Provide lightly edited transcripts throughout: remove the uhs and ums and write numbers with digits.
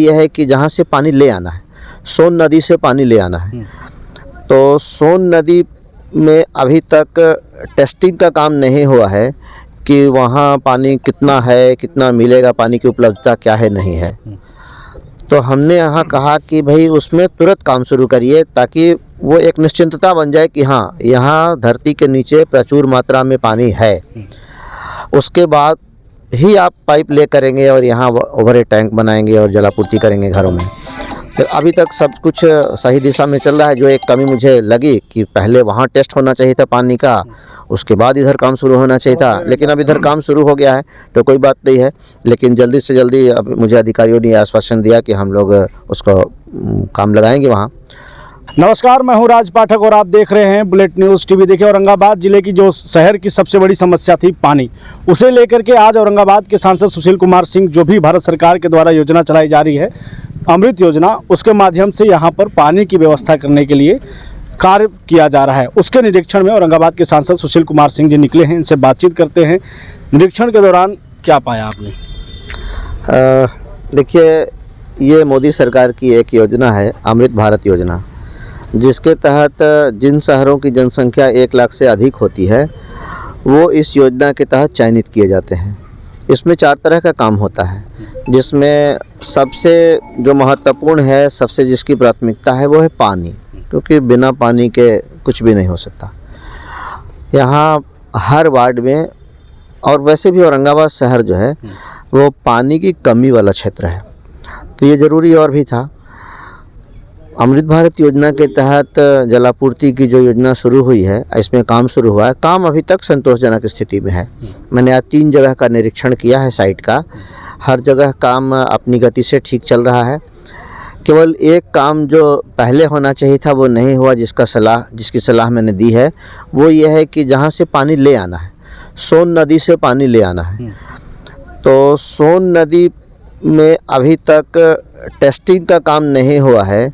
यह है कि जहाँ से पानी ले आना है, सोन नदी से पानी ले आना है, तो सोन नदी में अभी तक टेस्टिंग का काम नहीं हुआ है कि वहाँ पानी कितना है, कितना मिलेगा, पानी की उपलब्धता क्या है, नहीं है। तो हमने यहाँ कहा कि भाई उसमें तुरंत काम शुरू करिए ताकि वो एक निश्चिंतता बन जाए कि हाँ, यहाँ धरती के नीचे प्रचुर मात्रा में पानी है। उसके बाद ही आप पाइप ले करेंगे और यहाँ ओवरहेड टैंक बनाएंगे और जलापूर्ति करेंगे घरों में। तो अभी तक सब कुछ सही दिशा में चल रहा है। जो एक कमी मुझे लगी कि पहले वहाँ टेस्ट होना चाहिए था पानी का, उसके बाद इधर काम शुरू होना चाहिए था, लेकिन अब इधर काम शुरू हो गया है तो कोई बात नहीं है। लेकिन जल्दी से जल्दी अब मुझे अधिकारियों ने आश्वासन दिया कि हम लोग उसको काम लगाएंगे वहाँ। नमस्कार, मैं हूं राज पाठक और आप देख रहे हैं बुलेट न्यूज़ टीवी। देखिए, औरंगाबाद जिले की जो शहर की सबसे बड़ी समस्या थी पानी, उसे लेकर के आज औरंगाबाद के सांसद सुशील कुमार सिंह, जो भी भारत सरकार के द्वारा योजना चलाई जा रही है अमृत योजना, उसके माध्यम से यहां पर पानी की व्यवस्था करने के लिए कार्य किया जा रहा है। उसके निरीक्षण में औरंगाबाद के सांसद सुशील कुमार सिंह जी निकले हैं। इनसे बातचीत करते हैं। निरीक्षण के दौरान क्या पाया आपने? देखिए, ये मोदी सरकार की एक योजना है, अमृत भारत योजना, जिसके तहत जिन शहरों की जनसंख्या 1 लाख से अधिक होती है वो इस योजना के तहत चयनित किए जाते हैं। इसमें 4 तरह का काम होता है, जिसमें सबसे जो महत्वपूर्ण है, सबसे जिसकी प्राथमिकता है वो है पानी, क्योंकि बिना पानी के कुछ भी नहीं हो सकता। यहाँ हर वार्ड में, और वैसे भी औरंगाबाद शहर जो है वो पानी की कमी वाला क्षेत्र है, तो ये ज़रूरी और भी था। अमृत भारत योजना के तहत जलापूर्ति की जो योजना शुरू हुई है, इसमें काम शुरू हुआ है। काम अभी तक संतोषजनक स्थिति में है। मैंने आज 3 जगह का निरीक्षण किया है साइट का। हर जगह काम अपनी गति से ठीक चल रहा है। केवल एक काम जो पहले होना चाहिए था वो नहीं हुआ, जिसकी सलाह मैंने दी है, वो ये है कि जहाँ से पानी ले आना है, सोन नदी से पानी ले आना है, तो सोन नदी में अभी तक टेस्टिंग का काम नहीं हुआ है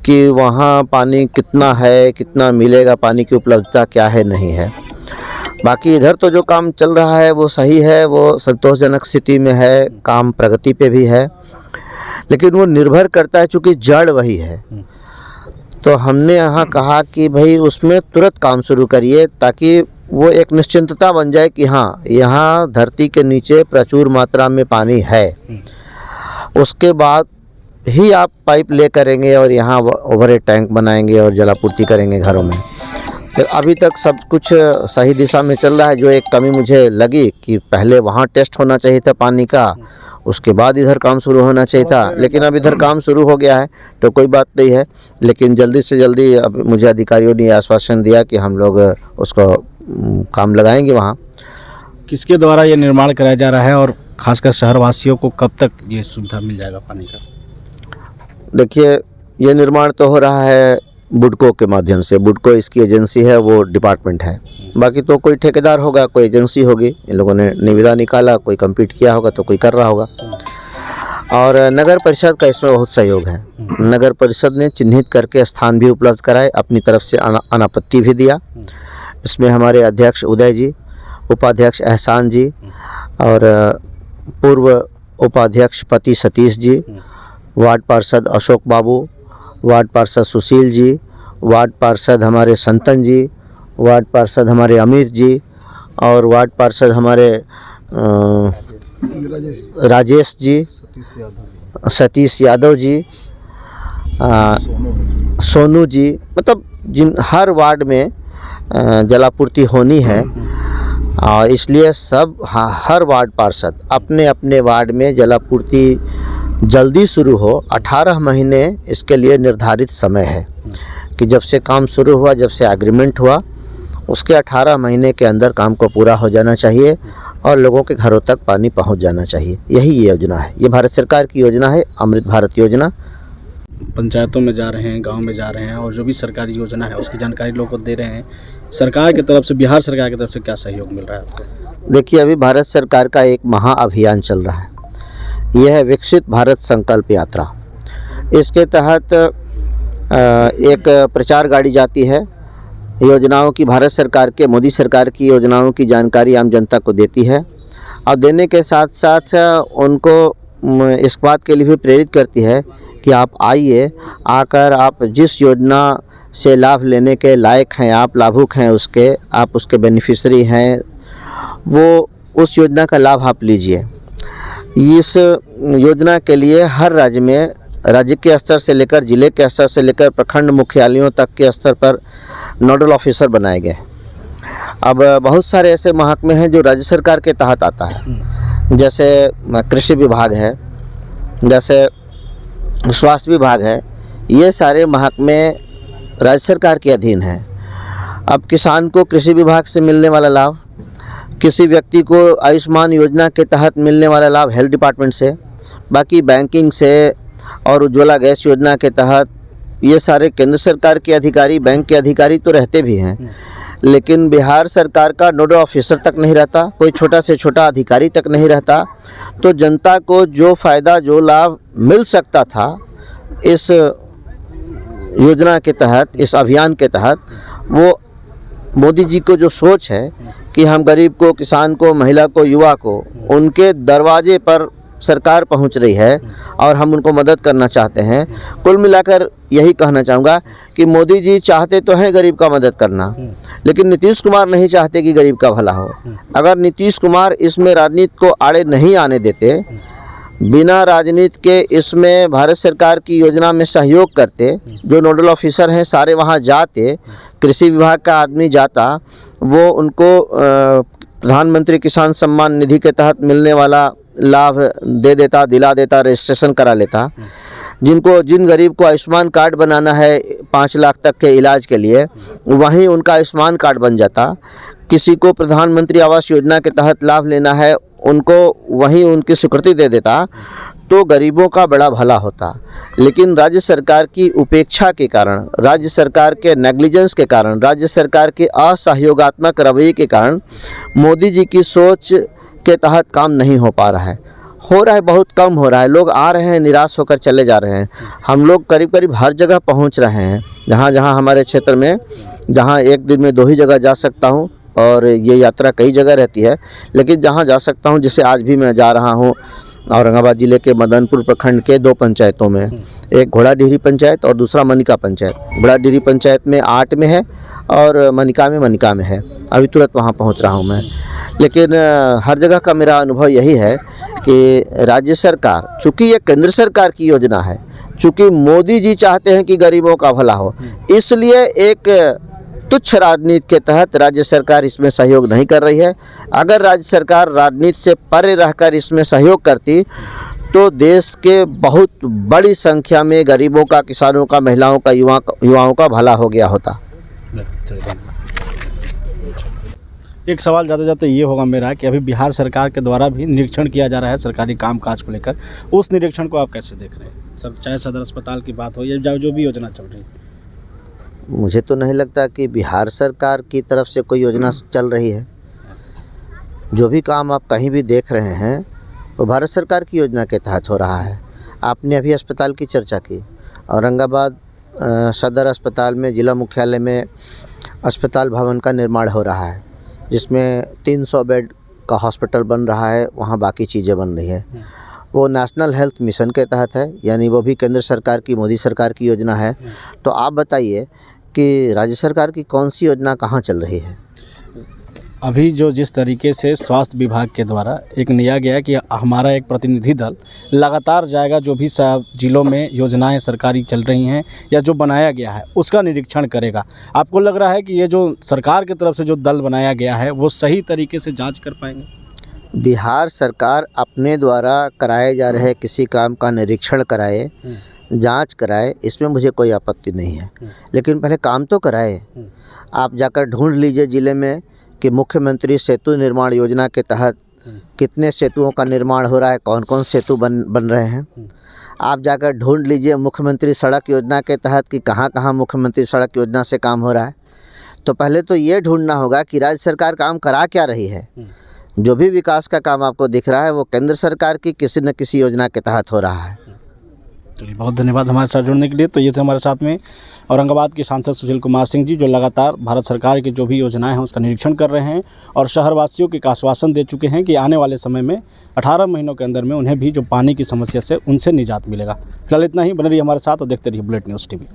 कि वहाँ पानी कितना है, कितना मिलेगा, पानी की उपलब्धता क्या है, नहीं है। बाकी इधर तो जो काम चल रहा है वो सही है, वो संतोषजनक स्थिति में है, काम प्रगति पे भी है, लेकिन वो निर्भर करता है, चूँकि जड़ वही है। तो हमने यहाँ कहा कि भाई उसमें तुरंत काम शुरू करिए ताकि वो एक निश्चिंतता बन जाए कि हाँ, यहाँ धरती के नीचे प्रचुर मात्रा में पानी है। उसके बाद ही आप पाइप ले करेंगे और यहाँ ओवरहेड टैंक बनाएंगे और जलापूर्ति करेंगे घरों में। तो अभी तक सब कुछ सही दिशा में चल रहा है। जो एक कमी मुझे लगी कि पहले वहाँ टेस्ट होना चाहिए था पानी का, उसके बाद इधर काम शुरू होना चाहिए था, लेकिन अब इधर काम शुरू हो गया है तो कोई बात नहीं है। लेकिन जल्दी से जल्दी अब मुझे अधिकारियों ने आश्वासन दिया कि हम लोग उसको काम लगाएंगे वहाँ। किसके द्वारा ये निर्माण कराया जा रहा है और खासकर शहरवासियों को कब तक ये सुविधा मिल जाएगा पानी का? देखिए, ये निर्माण तो हो रहा है बुडको के माध्यम से। बुडको इसकी एजेंसी है, वो डिपार्टमेंट है। बाकी तो कोई ठेकेदार होगा, कोई एजेंसी होगी, इन लोगों ने निविदा निकाला, कोई कम्पीट किया होगा तो कोई कर रहा होगा। और नगर परिषद का इसमें बहुत सहयोग है। नगर परिषद ने चिन्हित करके स्थान भी उपलब्ध कराए, अपनी तरफ से अनापत्ति भी दिया। इसमें हमारे अध्यक्ष उदय जी, उपाध्यक्ष एहसान जी और पूर्व उपाध्यक्ष पति सतीश जी, वार्ड पार्षद अशोक बाबू, वार्ड पार्षद सुशील जी, वार्ड पार्षद हमारे संतन जी, वार्ड पार्षद हमारे अमित जी और वार्ड पार्षद हमारे राजेश जी, सतीश यादव जी, सोनू जी, मतलब जिन हर वार्ड में जलापूर्ति होनी है, और इसलिए सब हर वार्ड पार्षद अपने अपने वार्ड में जलापूर्ति जल्दी शुरू हो। 18 महीने इसके लिए निर्धारित समय है कि जब से काम शुरू हुआ, जब से एग्रीमेंट हुआ, उसके 18 महीने के अंदर काम को पूरा हो जाना चाहिए और लोगों के घरों तक पानी पहुंच जाना चाहिए। यही ये योजना है। ये भारत सरकार की योजना है, अमृत भारत योजना। पंचायतों में जा रहे हैं, गांव में जा रहे हैं और जो भी सरकारी योजना है उसकी जानकारी लोगों को दे रहे हैं। सरकार की तरफ से, बिहार सरकार की तरफ से क्या सहयोग मिल रहा है आपको? देखिए, अभी भारत सरकार का एक महाअभियान चल रहा है। यह है विकसित भारत संकल्प यात्रा। इसके तहत एक प्रचार गाड़ी जाती है, योजनाओं की, भारत सरकार के, मोदी सरकार की योजनाओं की जानकारी आम जनता को देती है और देने के साथ साथ उनको इस बात के लिए भी प्रेरित करती है कि आप आइए, आकर आप जिस योजना से लाभ लेने के लायक हैं, आप लाभुक हैं, आप उसके बेनिफिशरी हैं, वो उस योजना का लाभ आप लीजिए। इस योजना के लिए हर राज्य में, राज्य के स्तर से लेकर जिले के स्तर से लेकर प्रखंड मुख्यालयों तक के स्तर पर नोडल ऑफिसर बनाए गए। अब बहुत सारे ऐसे महकमे हैं जो राज्य सरकार के तहत आता है, जैसे कृषि विभाग है, जैसे स्वास्थ्य विभाग है। ये सारे महकमे राज्य सरकार के अधीन हैं। अब किसान को कृषि विभाग से मिलने वाला लाभ, किसी व्यक्ति को आयुष्मान योजना के तहत मिलने वाला लाभ हेल्थ डिपार्टमेंट से, बाकी बैंकिंग से और उज्ज्वला गैस योजना के तहत ये सारे केंद्र सरकार के अधिकारी, बैंक के अधिकारी तो रहते भी हैं, लेकिन बिहार सरकार का नोडल ऑफिसर तक नहीं रहता, कोई छोटा से छोटा अधिकारी तक नहीं रहता। तो जनता को जो फ़ायदा, जो लाभ मिल सकता था इस योजना के तहत, इस अभियान के तहत, वो मोदी जी को जो सोच है कि हम गरीब को, किसान को, महिला को, युवा को उनके दरवाजे पर सरकार पहुंच रही है और हम उनको मदद करना चाहते हैं। कुल मिलाकर यही कहना चाहूँगा कि मोदी जी चाहते तो हैं गरीब का मदद करना, लेकिन नीतीश कुमार नहीं चाहते कि गरीब का भला हो। अगर नीतीश कुमार इसमें राजनीति को आड़े नहीं आने देते, बिना राजनीति के इसमें भारत सरकार की योजना में सहयोग करते, जो नोडल ऑफिसर हैं सारे वहाँ जाते, कृषि विभाग का आदमी जाता, वो उनको प्रधानमंत्री किसान सम्मान निधि के तहत मिलने वाला लाभ दे देता, दिला देता, रजिस्ट्रेशन करा लेता। जिन गरीब को आयुष्मान कार्ड बनाना है 5 लाख तक के इलाज के लिए, वहीं उनका आयुष्मान कार्ड बन जाता। किसी को प्रधानमंत्री आवास योजना के तहत लाभ लेना है, उनको वहीं उनकी स्वीकृति दे देता, तो गरीबों का बड़ा भला होता। लेकिन राज्य सरकार की उपेक्षा के कारण, राज्य सरकार के नेग्लिजेंस के कारण, राज्य सरकार के असहयोगात्मक रवैये के कारण मोदी जी की सोच के तहत काम नहीं हो पा रहा है, बहुत कम हो रहा है। लोग आ रहे हैं, निराश होकर चले जा रहे हैं। हम लोग करीब करीब हर जगह पहुंच रहे हैं, जहां जहां हमारे क्षेत्र में, जहां एक दिन में 2 ही जगह जा सकता हूं, और ये यात्रा कई जगह रहती है, लेकिन जहां जा सकता हूं, जैसे आज भी मैं जा रहा हूं औरंगाबाद ज़िले के मदनपुर प्रखंड के 2 पंचायतों में, एक घोड़ाडीहरी पंचायत और दूसरा मनिका पंचायत। घोड़ाडीहरी पंचायत में 8 में है और मनिका में है। अभी तुरंत वहाँ पहुँच रहा हूँ मैं। लेकिन हर जगह का मेरा अनुभव यही है कि राज्य सरकार, चूँकि ये केंद्र सरकार की योजना है, चूँकि मोदी जी चाहते हैं कि गरीबों का भला हो, इसलिए एक तुच्छ राजनीति के तहत राज्य सरकार इसमें सहयोग नहीं कर रही है। अगर राज्य सरकार राजनीति से परे रहकर इसमें सहयोग करती तो देश के बहुत बड़ी संख्या में गरीबों का, किसानों का, महिलाओं का, युवाओं का भला हो गया होता। एक सवाल जाते जाते ये होगा मेरा कि अभी बिहार सरकार के द्वारा भी निरीक्षण किया जा रहा है सरकारी कामकाज को लेकर, उस निरीक्षण को आप कैसे देख रहे हैं सर? चाहे सदर अस्पताल की बात हो या जो भी योजना चल रही है। मुझे तो नहीं लगता कि बिहार सरकार की तरफ से कोई योजना चल रही है। जो भी काम आप कहीं भी देख रहे हैं वो भारत सरकार की योजना के तहत हो रहा है। आपने अभी अस्पताल की चर्चा की, औरंगाबाद सदर अस्पताल में, जिला मुख्यालय में अस्पताल भवन का निर्माण हो रहा है, जिसमें 300 बेड का हॉस्पिटल बन रहा है, वहाँ बाकी चीज़ें बन रही है। वो नेशनल हेल्थ मिशन के तहत है, यानी वो भी केंद्र सरकार की, मोदी सरकार की योजना है। तो आप बताइए कि राज्य सरकार की कौन सी योजना कहाँ चल रही है? अभी जिस तरीके से स्वास्थ्य विभाग के द्वारा एक लिया गया कि हमारा एक प्रतिनिधि दल लगातार जाएगा, जो भी जिलों में योजनाएं सरकारी चल रही हैं या जो बनाया गया है उसका निरीक्षण करेगा। आपको लग रहा है कि ये जो सरकार की तरफ से जो दल बनाया गया है वो सही तरीके से जांच कर पाएंगे? बिहार सरकार अपने द्वारा कराए जा रहे किसी काम का निरीक्षण कराए, जांच कराए, इसमें मुझे कोई आपत्ति नहीं है, लेकिन पहले काम तो कराए। आप जाकर ढूंढ लीजिए ज़िले में कि मुख्यमंत्री सेतु निर्माण योजना के तहत कितने सेतुओं का निर्माण हो रहा है, कौन कौन सेतु बन रहे हैं। आप जाकर ढूंढ लीजिए मुख्यमंत्री सड़क योजना के तहत कि कहाँ कहाँ मुख्यमंत्री सड़क योजना से काम हो रहा है। तो पहले तो ये ढूंढना होगा कि राज्य सरकार काम करा क्या रही है। जो भी विकास का काम आपको दिख रहा है वो केंद्र सरकार की किसी न किसी योजना के तहत हो रहा है। चलिए, बहुत धन्यवाद हमारे साथ जुड़ने के लिए। तो ये थे हमारे साथ में औरंगाबाद के सांसद सुशील कुमार सिंह जी, जो लगातार भारत सरकार की जो भी योजनाएं हैं उसका निरीक्षण कर रहे हैं और शहरवासियों को एक आश्वासन दे चुके हैं कि आने वाले समय में 18 महीनों के अंदर में उन्हें भी जो पानी की समस्या से उनसे निजात मिलेगा। फिलहाल इतना ही। बने रहिए हमारे साथ और देखते रहिए बुलेट न्यूज़ टीवी।